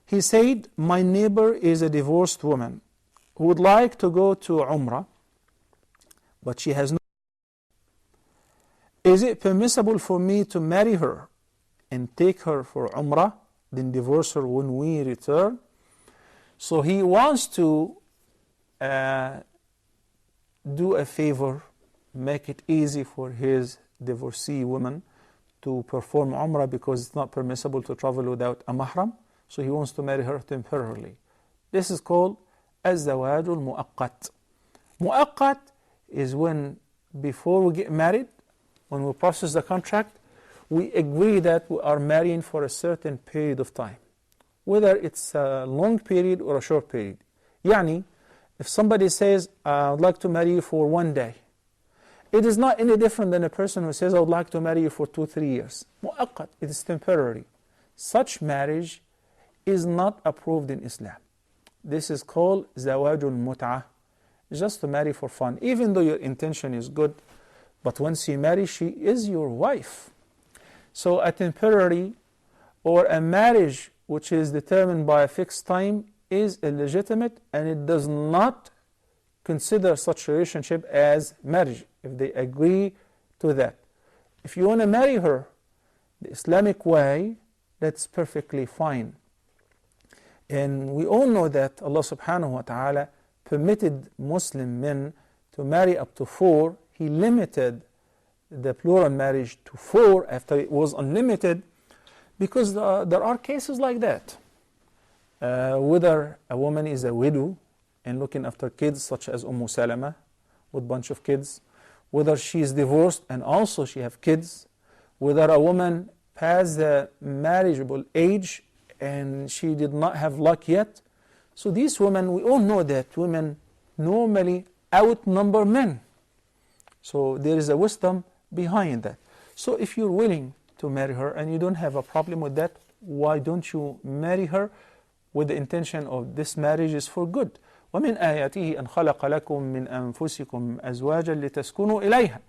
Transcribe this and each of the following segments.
He said, my neighbor is a divorced woman who would like to go to Umrah, but she has no. Is it permissible for me to marry her and take her for Umrah, then divorce her when we return? So he wants to do a favor, make it easy for his divorcee woman to perform Umrah because it's not permissible to travel without a mahram. So he wants to marry her temporarily. This is called الزواج المؤقت. Mu'aqqat is when before we get married, when we process the contract, we agree that we are marrying for a certain period of time, whether it's a long period or a short period. يعني, if somebody says, I would like to marry you for 1 day, it is not any different than a person who says, I would like to marry you for 2-3 years. Mu'aqqat, it is temporary. Such marriage is not approved in Islam. This is called zawajul mut'ah, just to marry for fun. Even though your intention is good, but once you marry, she is your wife. So a temporary or a marriage which is determined by a fixed time is illegitimate, and it does not consider such relationship as marriage if they agree to that. If you want to marry her the Islamic way, that's perfectly fine. And we all know that Allah subhanahu wa ta'ala permitted Muslim men to marry up to 4. He limited the plural marriage to 4 after it was unlimited, because there are cases like that. Whether a woman is a widow and looking after kids, such as Salama with a bunch of kids, whether she is divorced and also she have kids, whether a woman past the marriageable age and she did not have luck yet. So these women, we all know that women normally outnumber men. So there is a wisdom behind that. So if you're willing to marry her and you don't have a problem with that, why don't you marry her with the intention of this marriage is for good? ومن آياته أن خلق لكم من أنفسكم أزواجا لتسكنوا إليها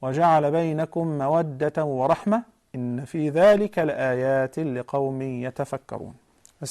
وجعل بينكم مودة ورحمة إن في ذلك لآيات لقوم يتفكرون.